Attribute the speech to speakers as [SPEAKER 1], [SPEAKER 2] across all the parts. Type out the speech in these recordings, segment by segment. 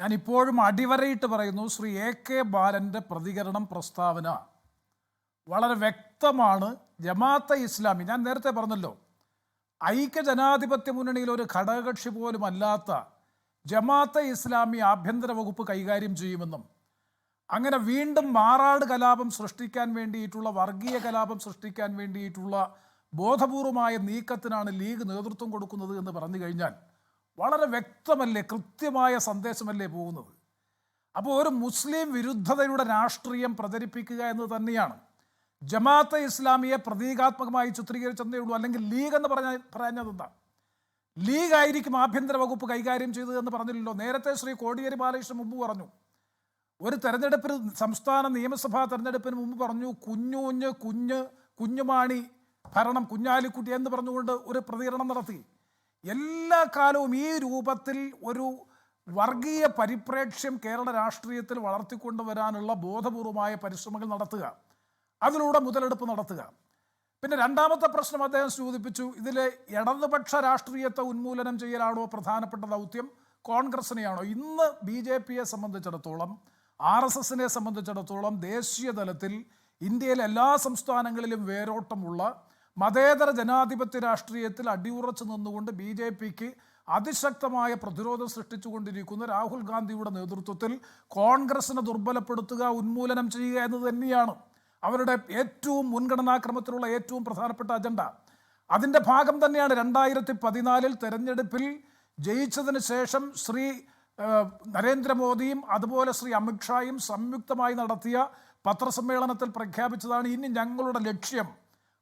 [SPEAKER 1] ഞാനിപ്പോഴും അടിവരയിട്ട് പറയുന്നു, ശ്രീ എ കെ ബാലൻ്റെ പ്രതികരണം, പ്രസ്താവന വളരെ വ്യക്തമാണ്. ജമാഅത്തെ ഇസ്ലാമി, ഞാൻ നേരത്തെ പറഞ്ഞല്ലോ, ഐക്യ ജനാധിപത്യ മുന്നണിയിൽ ഒരു ഘടകകക്ഷി പോലും അല്ലാത്ത ജമാഅത്തെ ഇസ്ലാമി ആഭ്യന്തര വകുപ്പ് കൈകാര്യം ചെയ്യുമെന്നും അങ്ങനെ വീണ്ടും മാറാട് കലാപം സൃഷ്ടിക്കാൻ വേണ്ടിയിട്ടുള്ള, വർഗീയ കലാപം സൃഷ്ടിക്കാൻ വേണ്ടിയിട്ടുള്ള ബോധപൂർവമായ നീക്കത്തിനാണ് ലീഗ് നേതൃത്വം കൊടുക്കുന്നത് എന്ന് പറഞ്ഞു കഴിഞ്ഞാൽ വളരെ വ്യക്തമല്ലേ, കൃത്യമായ സന്ദേശമല്ലേ പോകുന്നത്. അപ്പോൾ ഒരു മുസ്ലിം വിരുദ്ധതയുടെ രാഷ്ട്രീയം പ്രചരിപ്പിക്കുക എന്ന് തന്നെയാണ് ജമാഅത്തെ ഇസ്ലാമിയെ പ്രതീകാത്മകമായി ചിത്രീകരിച്ചതേ ഉള്ളൂ. അല്ലെങ്കിൽ ലീഗ് എന്ന് പറഞ്ഞതെന്താ? ലീഗ് ആയിരിക്കും ആഭ്യന്തര വകുപ്പ് കൈകാര്യം ചെയ്തതെന്ന് പറഞ്ഞില്ലല്ലോ. നേരത്തെ ശ്രീ കോടിയേരി ബാലകൃഷ്ണൻ മുമ്പ് പറഞ്ഞു, ഒരു തെരഞ്ഞെടുപ്പിന്, സംസ്ഥാന നിയമസഭാ തെരഞ്ഞെടുപ്പിന് മുമ്പ് പറഞ്ഞു, കുഞ്ഞുമാണി ഭരണം, കുഞ്ഞാലിക്കുട്ടി എന്ന് പറഞ്ഞുകൊണ്ട് ഒരു പ്രതികരണം നടത്തി. എല്ലാ കാലവും ഈ രൂപത്തിൽ ഒരു വർഗീയ പരിപ്രേക്ഷ്യം കേരള രാഷ്ട്രീയത്തിൽ വളർത്തിക്കൊണ്ടുവരാനുള്ള ബോധപൂർവമായ പരിശ്രമങ്ങൾ നടത്തുക, അതിലൂടെ മുതലെടുപ്പ് നടത്തുക. പിന്നെ രണ്ടാമത്തെ പ്രശ്നം അദ്ദേഹം സൂചിപ്പിച്ചു, ഇതിലെ ഇടതുപക്ഷ രാഷ്ട്രീയത്തെ ഉന്മൂലനം ചെയ്യലാണോ പ്രധാനപ്പെട്ട ദൗത്യം, കോൺഗ്രസിനെയാണോ? ഇന്ന് BJPയെ സംബന്ധിച്ചിടത്തോളം, RSSനെ സംബന്ധിച്ചിടത്തോളം ദേശീയ തലത്തിൽ ഇന്ത്യയിലെ എല്ലാ സംസ്ഥാനങ്ങളിലും വേരോട്ടമുള്ള മതേതര ജനാധിപത്യ രാഷ്ട്രീയത്തിൽ അടിയുറച്ചു നിന്നുകൊണ്ട് BJPക്ക് അതിശക്തമായ പ്രതിരോധം സൃഷ്ടിച്ചുകൊണ്ടിരിക്കുന്ന രാഹുൽ ഗാന്ധിയുടെ നേതൃത്വത്തിൽ കോൺഗ്രസിനെ ദുർബലപ്പെടുത്തുക, ഉന്മൂലനം ചെയ്യുക എന്നത് തന്നെയാണ് അവരുടെ ഏറ്റവും മുൻഗണനാക്രമത്തിലുള്ള ഏറ്റവും പ്രധാനപ്പെട്ട അജണ്ട. അതിൻ്റെ ഭാഗം തന്നെയാണ് 2014 തെരഞ്ഞെടുപ്പിൽ ജയിച്ചതിന് ശേഷം ശ്രീ നരേന്ദ്രമോദിയും അതുപോലെ ശ്രീ അമിത്ഷായും സംയുക്തമായി നടത്തിയ പത്രസമ്മേളനത്തിൽ പ്രഖ്യാപിച്ചതാണ്, ഇനി ഞങ്ങളുടെ ലക്ഷ്യം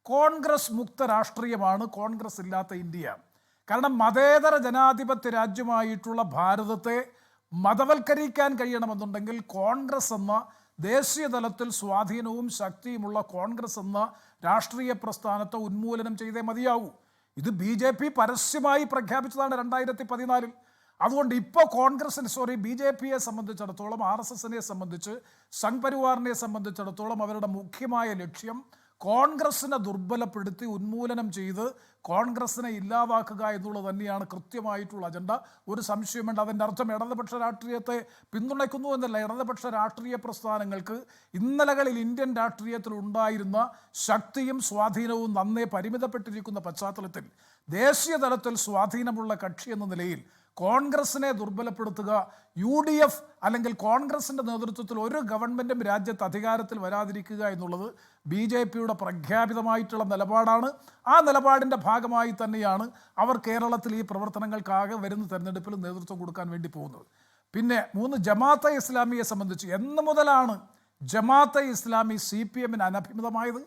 [SPEAKER 1] കോൺഗ്രസ് മുക്ത രാഷ്ട്രീയമാണ്, കോൺഗ്രസ് ഇല്ലാത്ത ഇന്ത്യ. കാരണം മതേതര ജനാധിപത്യ രാജ്യമായിട്ടുള്ള ഭാരതത്തെ മതവൽക്കരിക്കാൻ കഴിയണമെന്നുണ്ടെങ്കിൽ കോൺഗ്രസ് എന്ന ദേശീയ തലത്തിൽ സ്വാധീനവും ശക്തിയുമുള്ള കോൺഗ്രസ് എന്ന രാഷ്ട്രീയ പ്രസ്ഥാനത്തെ ഉന്മൂലനം ചെയ്തേ മതിയാവൂ. ഇത് BJP പരസ്യമായി പ്രഖ്യാപിച്ചതാണ് 2014. അതുകൊണ്ട് ഇപ്പോൾ BJPയെ സംബന്ധിച്ചിടത്തോളം, RSSനെ സംബന്ധിച്ച്, സംഘ് പരിവാറിനെ സംബന്ധിച്ചിടത്തോളം അവരുടെ മുഖ്യമായ ലക്ഷ്യം കോൺഗ്രസിനെ ദുർബലപ്പെടുത്തി ഉന്മൂലനം ചെയ്ത് കോൺഗ്രസിനെ ഇല്ലാതാക്കുക എന്നുള്ളത് തന്നെയാണ് കൃത്യമായിട്ടുള്ള അജണ്ട. ഒരു സംശയം വേണ്ട. അതിൻ്റെ അർത്ഥം ഇടതുപക്ഷ രാഷ്ട്രീയത്തെ പിന്തുണയ്ക്കുന്നു എന്നല്ല. ഇടതുപക്ഷ രാഷ്ട്രീയ പ്രസ്ഥാനങ്ങൾക്ക് ഇന്നലകളിൽ ഇന്ത്യൻ രാഷ്ട്രീയത്തിൽ ഉണ്ടായിരുന്ന ശക്തിയും സ്വാധീനവും നന്നേ പരിമിതപ്പെട്ടിരിക്കുന്ന പശ്ചാത്തലത്തിൽ ദേശീയ തലത്തിൽ സ്വാധീനമുള്ള കക്ഷി എന്ന നിലയിൽ കോൺഗ്രസിനെ ദുർബലപ്പെടുത്തുക, UDF അല്ലെങ്കിൽ കോൺഗ്രസിൻ്റെ നേതൃത്വത്തിൽ ഒരു ഗവൺമെൻറ്റും രാജ്യത്ത് അധികാരത്തിൽ വരാതിരിക്കുക എന്നുള്ളത് BJPയുടെ പ്രഖ്യാപിതമായിട്ടുള്ള നിലപാടാണ്. ആ നിലപാടിൻ്റെ ഭാഗമായി തന്നെയാണ് അവർ കേരളത്തിൽ ഈ പ്രവർത്തനങ്ങൾക്കാകെ വരുന്ന തെരഞ്ഞെടുപ്പിൽ നേതൃത്വം കൊടുക്കാൻ വേണ്ടി പോകുന്നത്. പിന്നെ 3, ജമാഅത്തെ ഇസ്ലാമിയെ സംബന്ധിച്ച് എന്ന് മുതലാണ് ജമാഅത്തെ ഇസ്ലാമി CPMന് അനഭിമതമായത്?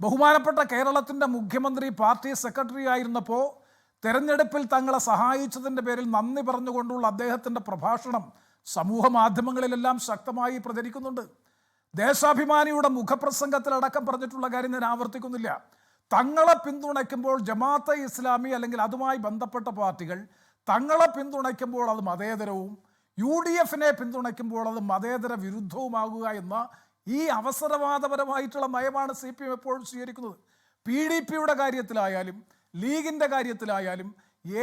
[SPEAKER 1] ബഹുമാനപ്പെട്ട കേരളത്തിൻ്റെ മുഖ്യമന്ത്രി പാർട്ടി സെക്രട്ടറി ആയിരുന്നപ്പോൾ തെരഞ്ഞെടുപ്പിൽ തങ്ങളെ സഹായിച്ചതിൻ്റെ പേരിൽ നന്ദി പറഞ്ഞുകൊണ്ടുള്ള അദ്ദേഹത്തിൻ്റെ പ്രഭാഷണം സമൂഹ മാധ്യമങ്ങളിലെല്ലാം ശക്തമായി പ്രചരിക്കുന്നുണ്ട്. ദേശാഭിമാനിയുടെ മുഖപ്രസംഗത്തിലടക്കം പറഞ്ഞിട്ടുള്ള കാര്യം ഞാൻ ആവർത്തിക്കുന്നില്ല. തങ്ങളെ പിന്തുണയ്ക്കുമ്പോൾ ജമാഅത്തെ ഇസ്ലാമി അല്ലെങ്കിൽ അതുമായി ബന്ധപ്പെട്ട പാർട്ടികൾ തങ്ങളെ പിന്തുണയ്ക്കുമ്പോൾ അത് മതേതരവും, UDFനെ പിന്തുണയ്ക്കുമ്പോൾ അത് മതേതര വിരുദ്ധവുമാകുക എന്ന ഈ അവസരവാദപരമായിട്ടുള്ള നയമാണ് CPM എപ്പോഴും സ്വീകരിക്കുന്നത്. PDPയുടെ കാര്യത്തിലായാലും ലീഗിൻ്റെ കാര്യത്തിലായാലും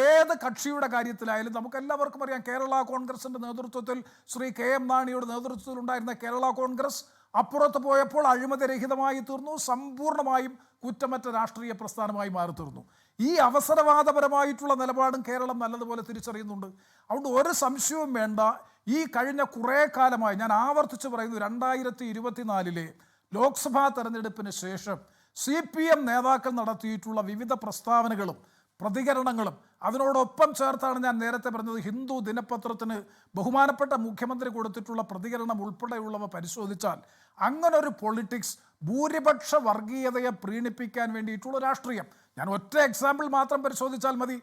[SPEAKER 1] ഏത് കക്ഷിയുടെ കാര്യത്തിലായാലും നമുക്കെല്ലാവർക്കും അറിയാം, കേരള കോൺഗ്രസിൻ്റെ നേതൃത്വത്തിൽ ശ്രീ KM മാണിയുടെ നേതൃത്വത്തിൽ ഉണ്ടായിരുന്ന കേരള കോൺഗ്രസ് അപ്പുറത്ത് പോയപ്പോൾ അഴിമതിരഹിതമായി തീർന്നു, സമ്പൂർണ്ണമായും കുറ്റമറ്റ രാഷ്ട്രീയ പ്രസ്ഥാനമായി മാറി തീർന്നു. ഈ അവസരവാദപരമായിട്ടുള്ള നിലപാടും കേരളം നല്ലതുപോലെ തിരിച്ചറിയുന്നുണ്ട്. അതുകൊണ്ട് ഒരു സംശയവും വേണ്ട. ഈ കഴിഞ്ഞ കുറേ കാലമായി ഞാൻ ആവർത്തിച്ച് പറയുന്നു, 2024 ലോക്സഭാ തെരഞ്ഞെടുപ്പിന് ശേഷം CPM നേതാക്കൾ നടത്തിയിട്ടുള്ള വിവിധ പ്രസ്താവനകളും പ്രതികരണങ്ങളും അതിനോടൊപ്പം ചേർത്താണ് ഞാൻ നേരത്തെ പറഞ്ഞത്, ഹിന്ദു ദിനപത്രത്തിന് ബഹുമാനപ്പെട്ട മുഖ്യമന്ത്രി കൊടുത്തിട്ടുള്ള പ്രതികരണം ഉൾപ്പെടെയുള്ളവ പരിശോധിച്ചാൽ അങ്ങനൊരു പൊളിറ്റിക്സ്, ഭൂരിപക്ഷ വർഗീയതയെ പ്രീണിപ്പിക്കാൻ വേണ്ടിയിട്ടുള്ള രാഷ്ട്രീയം. ഞാൻ ഒറ്റ എക്സാമ്പിൾ മാത്രം പരിശോധിച്ചാൽ മതി.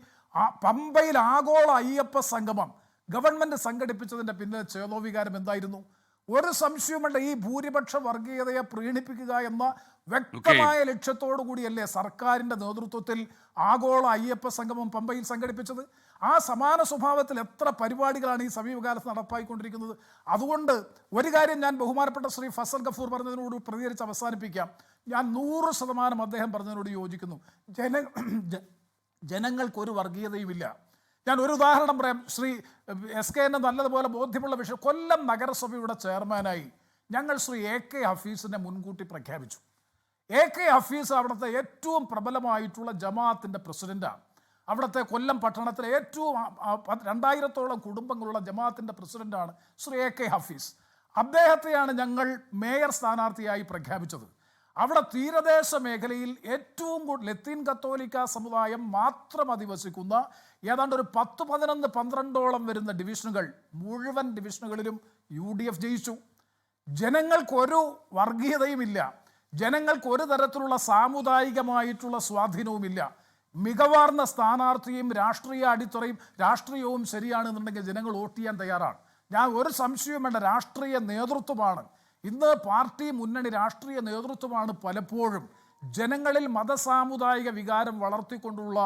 [SPEAKER 1] പമ്പയിൽ ആഗോള അയ്യപ്പ സംഗമം ഗവൺമെൻറ് സംഘടിപ്പിച്ചതിൻ്റെ പിന്നിലെ ചേതോവികാരം എന്തായിരുന്നു? ഒരു സംശയവുമുണ്ട്, ഈ ഭൂരിപക്ഷ വർഗീയതയെ പ്രീണിപ്പിക്കുക എന്ന വ്യക്തമായ ലക്ഷ്യത്തോടു കൂടിയല്ലേ സർക്കാരിൻ്റെ നേതൃത്വത്തിൽ ആഗോള അയ്യപ്പ സംഗമം പമ്പയിൽ സംഘടിപ്പിച്ചത്. ആ സമാന സ്വഭാവത്തിൽ എത്ര പരിപാടികളാണ് ഈ സമീപകാലത്ത് നടപ്പായിക്കൊണ്ടിരിക്കുന്നത്. അതുകൊണ്ട് ഒരു കാര്യം ഞാൻ ബഹുമാനപ്പെട്ട ശ്രീ ഫസൽ ഗഫൂർ പറഞ്ഞതിനോട് പ്രതികരിച്ച് അവസാനിപ്പിക്കാം. ഞാൻ 100% അദ്ദേഹം പറഞ്ഞതിനോട് യോജിക്കുന്നു. ജനങ്ങൾക്കൊരു വർഗീയതയുമില്ല. ഞാൻ ഒരു ഉദാഹരണം പറയാം. ശ്രീ SK നല്ലതുപോലെ ബോധ്യമുള്ള വിഷയം. കൊല്ലം നഗരസഭയുടെ ചെയർമാനായി ഞങ്ങൾ ശ്രീ AK ഹഫീസിനെ മുൻകൂട്ടി പ്രഖ്യാപിച്ചു. AK ഹഫീസ് അവിടുത്തെ ഏറ്റവും പ്രബലമായിട്ടുള്ള ജമാഅത്തിൻ്റെ പ്രസിഡന്റാണ്. അവിടുത്തെ കൊല്ലം പട്ടണത്തിലെ ഏറ്റവും 2000-ഓളം കുടുംബങ്ങളുള്ള ജമാഅത്തിൻ്റെ പ്രസിഡന്റാണ് ശ്രീ AK ഹഫീസ്. അദ്ദേഹത്തെയാണ് ഞങ്ങൾ മേയർ സ്ഥാനാർത്ഥിയായി പ്രഖ്യാപിച്ചത്. അവിടെ തീരദേശ മേഖലയിൽ ഏറ്റവും കൂടുതൽ ലത്തീൻ കത്തോലിക്ക സമുദായം മാത്രം അധിവസിക്കുന്ന ഏതാണ്ട് ഒരു 10-11-12ഓളം വരുന്ന ഡിവിഷനുകൾ, മുഴുവൻ ഡിവിഷനുകളിലും UDF ജയിച്ചു. ജനങ്ങൾക്കൊരു വർഗീയതയുമില്ല, ജനങ്ങൾക്ക് ഒരു തരത്തിലുള്ള സാമുദായികമായിട്ടുള്ള സ്വാധീനവുമില്ല. മികവാർന്ന സ്ഥാനാർത്ഥിയും രാഷ്ട്രീയ അടിത്തറയും രാഷ്ട്രീയവും ശരിയാണെന്നുണ്ടെങ്കിൽ ജനങ്ങൾ വോട്ട് ചെയ്യാൻ തയ്യാറാണ്. ഞാൻ ഒരു സംശയവും വേണ്ട, രാഷ്ട്രീയ നേതൃത്വമാണ് ഇന്ന് പാർട്ടി മുന്നണി രാഷ്ട്രീയ നേതൃത്വമാണ് പലപ്പോഴും ജനങ്ങളിൽ മതസാമുദായിക വികാരം വളർത്തിക്കൊണ്ടുള്ള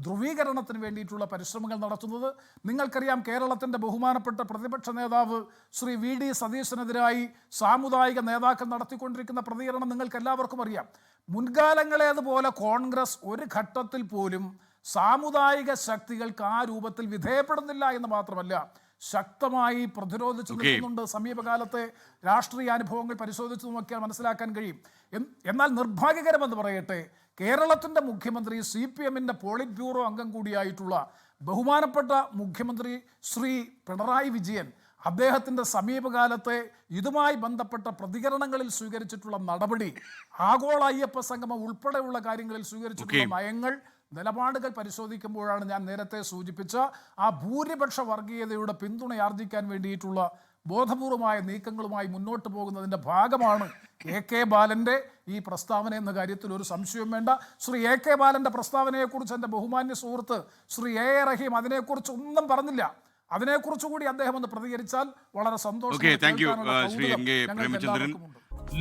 [SPEAKER 1] ധ്രുവീകരണത്തിന് വേണ്ടിയിട്ടുള്ള പരിശ്രമങ്ങൾ നടത്തുന്നത്. നിങ്ങൾക്കറിയാം, കേരളത്തിൻ്റെ ബഹുമാനപ്പെട്ട പ്രതിപക്ഷ നേതാവ് ശ്രീ VD സതീശനെതിരായി സാമുദായിക നേതാക്കൾ നടത്തിക്കൊണ്ടിരിക്കുന്ന പ്രതികരണം നിങ്ങൾക്ക് എല്ലാവർക്കും അറിയാം. മുൻകാലങ്ങളേതുപോലെ കോൺഗ്രസ് ഒരു ഘട്ടത്തിൽ പോലും സാമുദായിക ശക്തികൾക്ക് ആ രൂപത്തിൽ വിധേയപ്പെടുന്നില്ല എന്ന് മാത്രമല്ല, ശക്തമായി പ്രതിരോധിച്ചു നിൽക്കുന്നുണ്ട്. സമീപകാലത്തെ രാഷ്ട്രീയ അനുഭവങ്ങൾ പരിശോധിച്ച് നോക്കിയാൽ മനസ്സിലാക്കാൻ കഴിയും. എന്നാൽ നിർഭാഗ്യകരമെന്ന് പറയട്ടെ, കേരളത്തിൻ്റെ മുഖ്യമന്ത്രി CPMൻ്റെ പോളിറ്റ് ബ്യൂറോ അംഗം കൂടിയായിട്ടുള്ള ബഹുമാനപ്പെട്ട മുഖ്യമന്ത്രി ശ്രീ പിണറായി വിജയൻ അദ്ദേഹത്തിൻ്റെ സമീപകാലത്തെ ഇതുമായി ബന്ധപ്പെട്ട പ്രതികരണങ്ങളിൽ സ്വീകരിച്ചിട്ടുള്ള നടപടി, ആഗോള അയ്യപ്പ സംഗമം ഉൾപ്പെടെയുള്ള കാര്യങ്ങളിൽ സ്വീകരിച്ചിട്ടുള്ള നയങ്ങൾ, നിലപാടുകൾ പരിശോധിക്കുമ്പോഴാണ് ഞാൻ നേരത്തെ സൂചിപ്പിച്ച ആ ഭൂരിപക്ഷ വർഗീയതയുടെ പിന്തുണയാർജിക്കാൻ വേണ്ടിയിട്ടുള്ള ബോധപൂർവമായ നീക്കങ്ങളുമായി മുന്നോട്ട് പോകുന്നതിൻ്റെ ഭാഗമാണ് AK ബാലൻ്റെ ഈ പ്രസ്താവന എന്ന കാര്യത്തിൽ ഒരു സംശയവും വേണ്ട. ശ്രീ AK ബാലൻ്റെ പ്രസ്താവനയെക്കുറിച്ച് എൻ്റെ ബഹുമാന്യ സുഹൃത്ത് ശ്രീ A റഹീം അതിനെക്കുറിച്ച് ഒന്നും പറഞ്ഞില്ല. അതിനെക്കുറിച്ച് കൂടി അദ്ദേഹം ഒന്ന് പ്രതികരിച്ചാൽ വളരെ സന്തോഷം.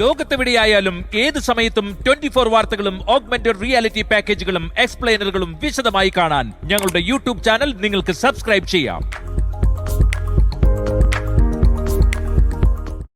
[SPEAKER 2] ലോകത്തെവിടെയായാലും ഏത് സമയത്തും 24 വാർത്തകളും ഓഗ്മെന്റഡ് റിയാലിറ്റി പാക്കേജുകളും എക്സ്പ്ലെയിനറുകളും വിശദമായി കാണാൻ ഞങ്ങളുടെ YouTube ചാനൽ നിങ്ങൾക്ക് സബ്സ്ക്രൈബ് ചെയ്യാം.